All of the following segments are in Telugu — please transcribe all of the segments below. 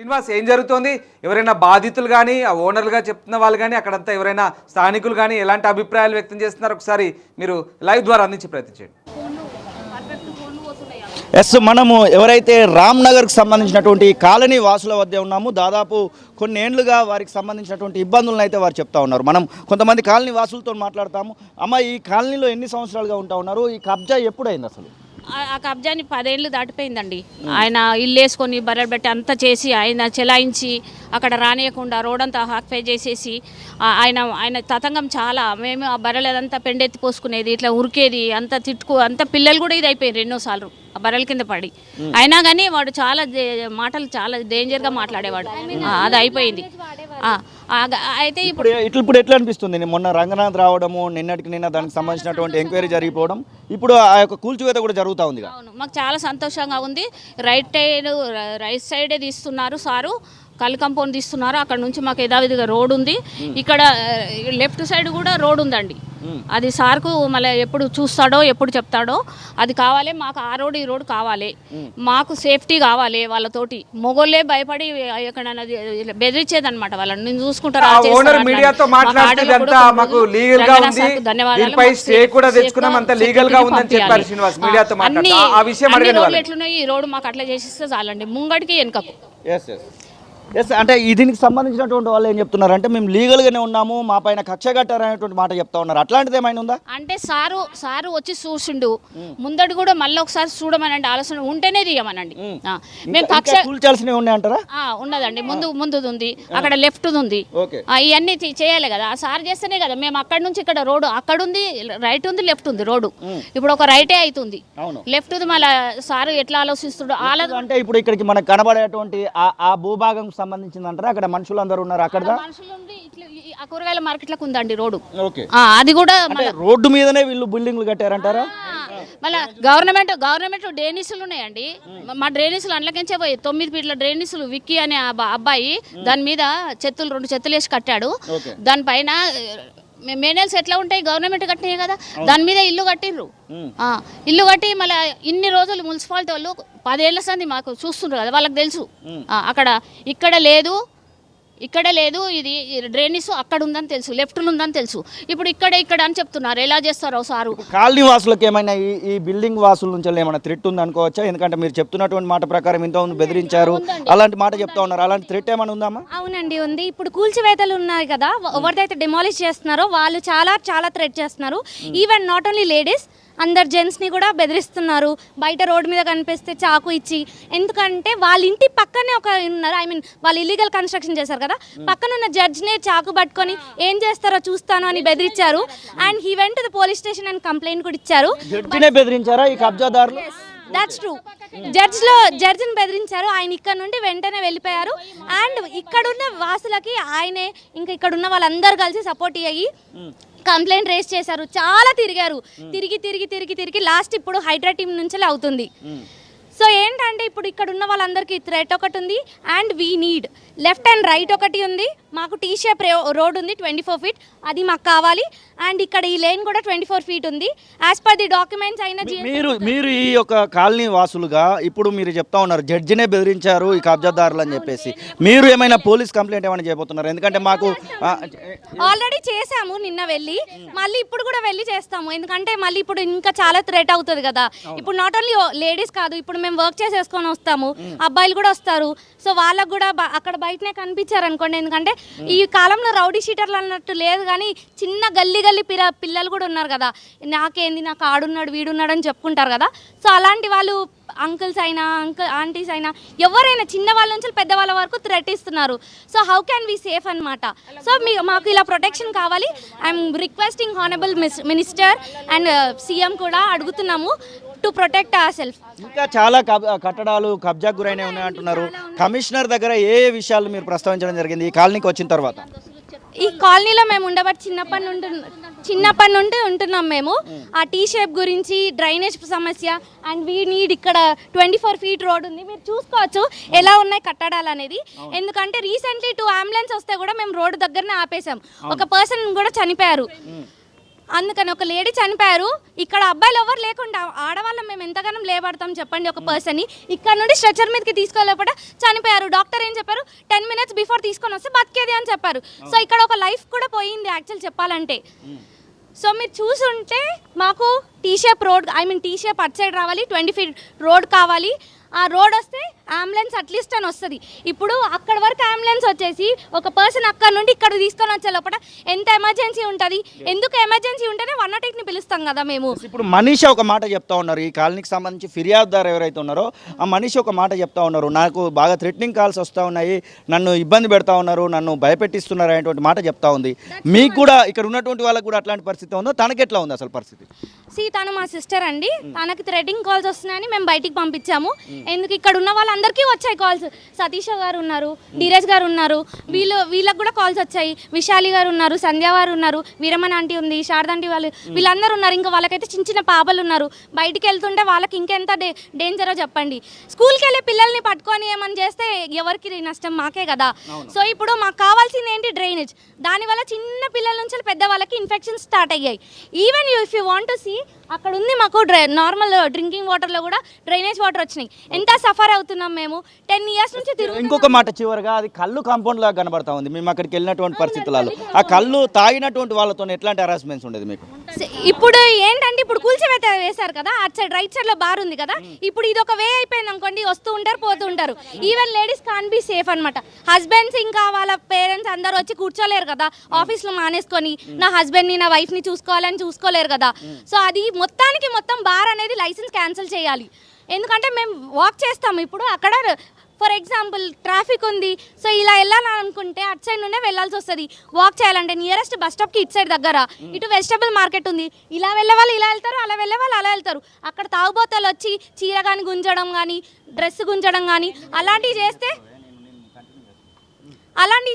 శ్రీనివాస్, ఏం జరుగుతోంది? ఎవరైనా బాధితులు కానీ, ఆ ఓనర్లుగా చెప్తున్న వాళ్ళు కానీ, అక్కడంతా ఎవరైనా స్థానికులు కానీ ఎలాంటి అభిప్రాయాలు వ్యక్తం చేస్తున్నారు? ఒకసారి మీరు లైవ్ ద్వారా అందించే ప్రయత్నం చేయండి. ఎస్, మనము ఎవరైతే రామ్నగర్కి సంబంధించినటువంటి కాలనీ వాసుల వద్ద ఉన్నాము. దాదాపు కొన్ని ఏళ్లుగా వారికి సంబంధించినటువంటి ఇబ్బందులను అయితే వారు చెప్తా ఉన్నారు. మనం కొంతమంది కాలనీ వాసులతో మాట్లాడతాము. అమ్మ, ఈ కాలనీలో ఎన్ని సంవత్సరాలుగా ఉంటా ఉన్నారు? ఈ కబ్జా ఎప్పుడైంది అసలు? ఆ కబ్జాని 10 ఏళ్ళు దాటిపోయిందండి. ఆయన ఇల్లు వేసుకొని బర్రెలు పెట్టి అంతా చేసి ఆయన చెలాయించి అక్కడ రానియకుండా రోడ్ అంతా ఆక్యుపై చేసేసి ఆయన తతంగం చాలా. మేము ఆ బర్రెలదంతా పెండెత్తి పోసుకునేది, ఇట్లా ఉరికేది, అంత అంత పిల్లలు కూడా ఇది అయిపోయింది ఎన్నోసార్లు ఆ బర్రెల కింద పడి. అయినా కానీ వాడు చాలా మాటలు చాలా డేంజర్గా మాట్లాడేవాడు. అది అయిపోయింది. అయితే ఇప్పుడు ఎట్లా అనిపిస్తుంది? మొన్న రంగనాథ్ రావడము, నిన్న దానికి సంబంధించినటువంటి ఎంక్వైరీ జరిగిపోవడం, ఇప్పుడు ఆ యొక్క కూల్చివేత కూడా జరుగుతూ ఉంది. అవును, మాకు చాలా సంతోషంగా ఉంది. రైట్ సైడే తీస్తున్నారు సారు, కల్ కంపౌండ్ తీస్తున్నారు. అక్కడ నుంచి మాకు యథావిధిగా రోడ్ ఉంది. ఇక్కడ లెఫ్ట్ సైడ్ కూడా రోడ్ ఉందండి. అది సార్కు మళ్ళీ ఎప్పుడు చూస్తాడో ఎప్పుడు చెప్తాడో అది కావాలి. మాకు ఆ రోడ్ ఈ రోడ్ కావాలి. మాకు సేఫ్టీ కావాలి. వాళ్ళతోటి మొగోళ్ళే భయపడి ఎక్కడైనా బెదిరించేదన్నమాట. వాళ్ళని నేను చూసుకుంటారు. అన్ని రోడ్లు ఎట్లున్నాయి, ఈ రోడ్ మాకు అట్లా చేసిస్తే చాలండి, ముంగడికి వెనుకకు. ఎస్, అంటే దీనికి సంబంధించినటువంటి వాళ్ళు ఏం చెప్తున్నారు అంటే, మేము లీగల్గానే ఉన్నాము, మా పైన కక్ష కట్టారనేటువంటి మాట చెప్తా ఉన్నారు. అట్లాంటిది ఏమైనా ఉందా అంటే? సారు వచ్చి చూసిండు, ముందడు కూడా మళ్ళీ ఒకసారి చూడమనండి, ఆలోచన ఉంటేనే తీయమనండి. మేము కక్ష కూల్చాల్సినవి ఉన్నాయంటారా? ఉన్నదండి, ముందు ఉంది, అక్కడ లెఫ్ట్ ఉంది. ఇవన్నీ చేయాలి కదా, ఆ సార్ చేస్తేనే కదా. మేము అక్కడ నుంచి ఇక్కడ రోడ్డు అక్కడ ఉంది, రైట్ ఉంది, లెఫ్ట్ ఉంది రోడ్డు. ఇప్పుడు ఒక రైటే అవుతుంది, లెఫ్ట్ ఉంది. మళ్ళీ సారు ఎట్లా ఆలోచిస్తుడు అంటే ఇప్పుడు ఇక్కడికి మనకు కనబడేటువంటి ఆ భూభాగం సంబంధించింది అంటారా? అక్కడ మనుషులు అందరూ ఉన్నారు. అక్కడ కూరగాయల మార్కెట్ లకు ఉందండి రోడ్డు. అది కూడా రోడ్డు మీదనే వీళ్ళు బిల్డింగ్లు కట్టారంటారా? మళ్ళీ గవర్నమెంట్ డ్రైనేజీలు ఉన్నాయండి. మా డ్రైనేజీలు అండ్లకించే పోయి 9 ఫీట్ల డ్రైనేజీలు విక్కీ అనే అబ్బాయి దాని మీద 2 చెత్తలు వేసి కట్టాడు. దానిపైన మెయినల్స్ ఎట్లా ఉంటాయి, గవర్నమెంట్ కట్టినాయి కదా, దాని మీద ఇల్లు కట్టిర్రు. ఇల్లు కట్టి మళ్ళీ ఇన్ని రోజులు మున్సిపాలిటీ వాళ్ళు 10 ఏళ్ల సంది మాకు చూస్తుండ్రు కదా, వాళ్ళకి తెలుసు. అక్కడ ఇక్కడ లేదు ఇది డ్రైనేజ్ అక్కడ ఉందని తెలుసు, లెఫ్ట్లో ఉందని తెలుసు. ఇప్పుడు ఇక్కడ అని చెప్తున్నారు. ఎలా చేస్తారో సారు. కాలనీ వాసులకు ఏమైనా ఈ బిల్డింగ్ వాసుల నుంచి ఏమైనా థ్రెట్ ఉంది అనుకోవచ్చా? ఎందుకంటే మీరు చెప్తున్నటువంటి మాట ప్రకారం ఇంతకుముందు బెదిరించారు, అలాంటి మాట చెప్తా ఉన్నారు. అలాంటి థ్రెట్ ఏమైనా ఉందామా? అవునండి, ఉంది. ఇప్పుడు కూల్చివేతలు ఉన్నాయి కదా, ఎవరిదైతే డెమాలిష్ చేస్తున్నారో వాళ్ళు చాలా థ్రెట్ చేస్తున్నారు. ఈవెన్ నాట్ ఓన్లీ లేడీస్, అందరు జెంట్స్ని కూడా బెదిరిస్తున్నారు. బయట రోడ్డు మీద కనిపిస్తే చాకు ఇచ్చి. ఎందుకంటే వాళ్ళ ఇంటి పక్కనే ఒక ఉన్నారు, వాళ్ళు ఇల్లీగల్ కన్స్ట్రక్షన్ చేశారు కదా, పక్కన ఉన్న జడ్జ్ని చాకు పట్టుకొని ఏం చేస్తారో చూస్తాను అని బెదిరించారు. And he went to the police station and complaint కూడా ఇచ్చారు. బెదిరించారా ఈ కబ్జాదారులు? That's true. జడ్జిని బెదిరించారు. ఆయన ఇక్కడ నుండి వెంటనే వెళ్ళిపోయారు. అండ్ ఇక్కడున్న వాసులకి ఆయనే ఇంకా ఇక్కడున్న వాళ్ళందరూ కలిసి సపోర్ట్ అయ్యి కంప్లైంట్ రేస్ చేశారు. చాలా తిరిగారు, తిరిగి లాస్ట్ ఇప్పుడు హైడ్రా టీం నుంచి అవుతుంది. సో ఏంటంటే ఇప్పుడు ఇక్కడ ఉన్న వాళ్ళందరికీ థ్రెట్ ఒకటి ఉంది. And we need left and right ఒకటి ఉంది. మాకు టీ షేప్ రోడ్ ఉంది 24 ఫీట్, అది మాకు కావాలి. అండ్ ఇక్కడ ఈ లేన్ కూడా 24 ఫీట్ ఉంది. యాజ్ పర్ ది డాక్యుమెంట్స్ అయిన మీరు ఈ యొక్క కాలనీ వాసులుగా ఇప్పుడు మీరు చెప్తా ఉన్నారు జడ్జినే బెదిరించారు ఈ కబ్జాదారులు అని చెప్పేసి. మీరు ఏమైనా పోలీస్ కంప్లైంట్ ఏమైనా చేయబోతున్నారు? ఎందుకంటే మాకు ఆల్రెడీ చేసాము నిన్న వెళ్ళి, మళ్ళీ ఇప్పుడు కూడా వెళ్ళి చేస్తాము. ఎందుకంటే మళ్ళీ ఇప్పుడు ఇంకా చాలా థ్రెట్ అవుతుంది కదా. ఇప్పుడు నాట్ ఓన్లీ లేడీస్ కాదు, ఇప్పుడు మేము వర్క్ చేసేసుకొని వస్తాము, అబ్బాయిలు కూడా వస్తారు. సో వాళ్ళకు కూడా అక్కడ బయటనే కనిపించారు అనుకోండి. ఎందుకంటే ఈ కాలంలో రౌడీ షీటర్లు అన్నట్టు లేదు, కానీ చిన్న గల్లీ పిల్లలు కూడా ఉన్నారు కదా, నాకేంది, నాకు ఆడున్నాడు వీడున్నాడు అని చెప్పుకుంటారు కదా. సో అలాంటి వాళ్ళు అంకుల్స్ అయినా ఆంటీస్ అయినా ఎవరైనా చిన్న వాళ్ళ నుంచి పెద్దవాళ్ళ వరకు థ్రెట్ ఇస్తున్నారు. So how can we safe అనమాట. సో మాకు ఇలా ప్రొటెక్షన్ కావాలి. I'm requesting honourable minister and CM కూడా అడుగుతున్నాము టు ప్రొటెక్ట్ అవర్ సెల్ఫ్. ఇంకా చాలా కట్టడాలు కబ్జాకు గురైన ఉన్నాయంటున్నారు. కమిషనర్ దగ్గర ఏ విషయాలు మీరు ప్రస్తావించడం జరిగింది ఈ కాలనీకి వచ్చిన తర్వాత? ఈ కాలనీలో మేము ఉండబట్టి చిన్నప్పటి నుండి ఉంటున్నాం మేము. ఆ టీ షేప్ గురించి, డ్రైనేజ్ సమస్య, అండ్ వీ నీడ్ ఇక్కడ 24 ఫీట్ రోడ్ ఉంది. మీరు చూసుకోవచ్చు ఎలా ఉన్నాయి కట్టడాలు అనేది. ఎందుకంటే రీసెంట్లీ 2 అంబులెన్స్ వస్తే కూడా మేము రోడ్డు దగ్గరనే ఆపేసాం. ఒక పర్సన్ కూడా చనిపోయారు. అందుకని ఒక లేడీ చనిపోయారు. ఇక్కడ అబ్బాయిలు ఎవరు లేకుండా ఆడవాళ్ళం మేము ఎంతగానో లేబడతాం చెప్పండి. ఒక పర్సన్ని ఇక్కడ నుండి స్ట్రెచర్ మీదకి తీసుకోలేకపోతే చనిపోయారు. డాక్టర్ ఏం చెప్పారు, 10 minutes బిఫోర్ తీసుకొని వస్తే బతికేది అని చెప్పారు. సో ఇక్కడ ఒక లైఫ్ కూడా పోయింది యాక్చువల్ చెప్పాలంటే. సో మీరు చూసుంటే మాకు tea shape road, tea shape అటు సైడ్ రావాలి, 20 feet రోడ్ కావాలి. ఆ రోడ్ వస్తే అంబులెన్స్ అట్లీస్ట్ అని వస్తుంది. ఇప్పుడు అక్కడ వరకు అంబులెన్స్ వచ్చేసి ఒక పర్సన్ అక్కడ నుండి ఇక్కడ తీసుకొని వచ్చే లోపల ఎంత ఎమర్జెన్సీ ఉంటుంది. ఎందుకు ఎమర్జెన్సీ ఉంటేనే 108ని పిలుస్తాం కదా మేము. ఇప్పుడు మనీషా ఒక మాట చెప్తా ఉన్నారు, ఈ కాలనీకి సంబంధించి ఫిర్యాదుదారు ఎవరైతే ఉన్నారో ఆ మనీషా ఒక మాట చెప్తా ఉన్నారు, నాకు బాగా థ్రెటనింగ్ కాల్స్ వస్తూ ఉన్నాయి, నన్ను ఇబ్బంది పెడతా ఉన్నారు, నన్ను భయపెట్టిస్తున్నారు అనేటువంటి మాట చెప్తా ఉంది. మీకు కూడా ఇక్కడ ఉన్నటువంటి వాళ్ళకి కూడా అట్లాంటి పరిస్థితి ఉందో, తనకి ఎట్లా ఉంది అసలు పరిస్థితి? తను మా సిస్టర్ అండి. తనకి థ్రెటనింగ్ కాల్స్ వస్తున్నాయని మేము బయటికి పంపించాము. ఎందుకు ఇక్కడ ఉన్న వాళ్ళందరికీ వచ్చాయి కాల్స్. సతీష్ గారు ఉన్నారు, ధీరజ్ గారు ఉన్నారు, వీళ్ళకి కూడా కాల్స్ వచ్చాయి. విశాలి గారు ఉన్నారు, సంధ్య గారు ఉన్నారు, వీరమణ ఆంటీ ఉంది, శారదాంటి వాళ్ళు, వీళ్ళందరూ ఉన్నారు. ఇంకా వాళ్ళకైతే చిన్న చిన్న పాపలు ఉన్నారు. బయటికి వెళ్తుంటే వాళ్ళకి ఇంకెంత డేంజరో చెప్పండి. స్కూల్కి వెళ్ళే పిల్లల్ని పట్టుకొని ఏమని చేస్తే ఎవరికి నష్టం, మాకే కదా. సో ఇప్పుడు మాకు కావాల్సింది ఏంటి, డ్రైనేజ్. దానివల్ల చిన్న పిల్లల నుంచి పెద్ద వాళ్ళకి ఇన్ఫెక్షన్స్ స్టార్ట్ అయ్యాయి. Even if you want to see, అక్కడ ఉంది మాకు నార్మల్ డ్రింకింగ్ వాటర్లో కూడా డ్రైనేజ్ వాటర్ వచ్చినాయి. ఎంత సఫర్ అవుతున్నాం మేము 10 years నుంచి తిరుగుతున్నాం. ఇంకొక మాట చివరిగా, అది కళ్ళు కాంపౌండ్ లాగా కనబడతా ఉంది. మేము అక్కడికి వెళ్ళినటువంటి పరిస్థితులలో ఆ కళ్ళు తాగినటువంటి వాళ్ళతో ఎట్లాంటి హరాస్మెంట్స్ ఉండేది మీకు? ఇప్పుడు ఏంటంటే, ఇప్పుడు కూల్చివేత వేశారు కదా, అటు సైడ్ రైట్ సైడ్ లో బార్ ఉంది కదా, ఇప్పుడు ఇది ఒక వే అయిపోయింది అనుకోండి, వస్తూ ఉంటారు పోతూ ఉంటారు. Even ladies can be safe అనమాట. హస్బెండ్స్ ఇంకా వాళ్ళ పేరెంట్స్ అందరూ వచ్చి కూర్చోలేరు కదా, ఆఫీస్లో మానేసుకొని నా హస్బెండ్ని నా వైఫ్ని చూసుకోవాలని చూసుకోలేరు కదా. సో అది మొత్తానికి మొత్తం బార్ అనేది లైసెన్స్ క్యాన్సిల్ చేయాలి. ఎందుకంటే మేము వాక్ చేస్తాము. ఇప్పుడు అక్కడ ఫర్ ఎగ్జాంపుల్ ట్రాఫిక్ ఉంది, సో ఇలా వెళ్ళాలనుకుంటే అటు సైడ్ నుండే వెళ్ళాల్సి వస్తుంది. వాక్ చేయాలంటే నియరెస్ట్ బస్ స్టాప్కి ఇటు సైడ్ దగ్గర, ఇటు వెజిటబుల్ మార్కెట్ ఉంది. ఇలా వెళ్ళే వాళ్ళు ఇలా వెళ్తారు, అలా వెళ్ళే వాళ్ళు అలా వెళ్తారు. అక్కడ తాగుబోతలు వచ్చి చీర కానీ గుంజడం కానీ, డ్రెస్ గుంజడం కానీ అలాంటివి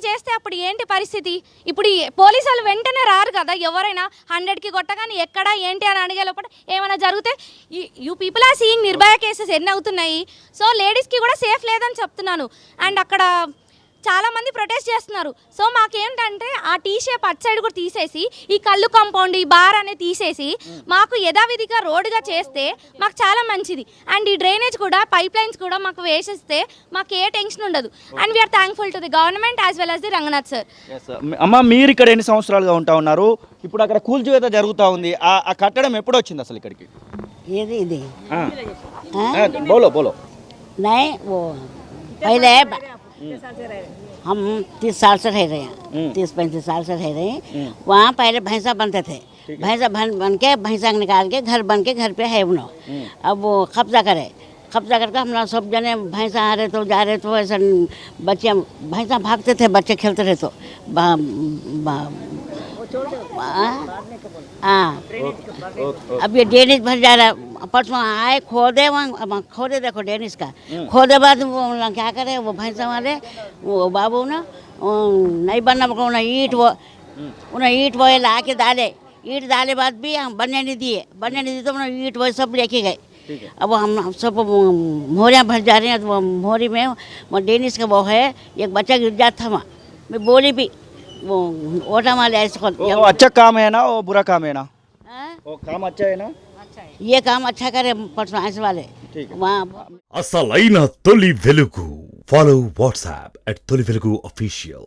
చేస్తే అప్పుడు ఏంటి పరిస్థితి? ఇప్పుడు పోలీసు వాళ్ళు వెంటనే రారు కదా. ఎవరైనా 100కి కొట్టగానే ఎక్కడ ఏంటి అని అడిగే లోపల ఏమైనా జరిగితే, you people are seeing Nirbhaya cases ఎన్ని అవుతున్నాయి. సో లేడీస్కి కూడా సేఫ్ లేదని చెప్తున్నాను. అండ్ అక్కడ చాలామంది ప్రొటెస్ట్ చేస్తున్నారు. సో మాకేంటంటే ఆ టీ షేప్ అటు సైడ్ కూడా తీసేసి, ఈ కళ్ళు కాంపౌండ్, ఈ బార్ అనేది తీసేసి మాకు యథావిధిగా రోడ్డుగా చేస్తే మాకు చాలా మంచిది. అండ్ ఈ డ్రైనేజ్ కూడా, పైప్ లైన్స్ కూడా మాకు వేసేస్తే మాకు ఏ టెన్షన్ ఉండదు. And we are thankful to the government as well as the Ranganath sir. అమ్మ, మీరు ఇక్కడ ఎన్ని సంవత్సరాలుగా ఉంటా ఉన్నారు? ఇప్పుడు అక్కడ కూల్చివేత జరుగుతూ ఉంది, ఆ కట్టడం ఎప్పుడు వచ్చింది అసలు ఇక్కడికి? ఇది బోలో బోలో नहीं वो पहले हम 30 साल से रह रहे हैं, 30-35 साल से रह रहे हैं। वहाँ पहले भैंसा बनते थे, भैंसा बन के भैंसा निकाल के घर बन के घर पे है उन्हों। अब वो कब्जा करके हम लोग सब जने भैंसा आ रहे तो जा रहे तो ऐसा बच्चे भैंसा भागते थे, बच्चे खेलते रहे तो हाँ। अब ये ड्रेनेज भर जा रहा है। परसों आए खोदे देखो ड्रेनेज का, खोदे बाद वो क्या करे, वो भैंसा वाले वो बाबू ना नहीं बनना, उन्हें ईट वो ला के डाले बाद भी हम बनने नहीं दिए तो ईट वो सब लेके गए। अब हम सब मोहरियाँ भर जा रहे हैं। तो वो मोहरी में वो ड्रेनेज का वो है, एक बच्चा गिर जाता था वहाँ, मैं बोली भी वो ओटा माले ऐसे वो अच्छा काम है ना, वो बुरा काम है ना? वो काम अच्छा है ना? ये काम अच्छा करे परसों आने वाले वहाँ। అసలైన తొలి వెలుగు. ఫాలో వాట్సాప్ @తొలి వెలుగు official.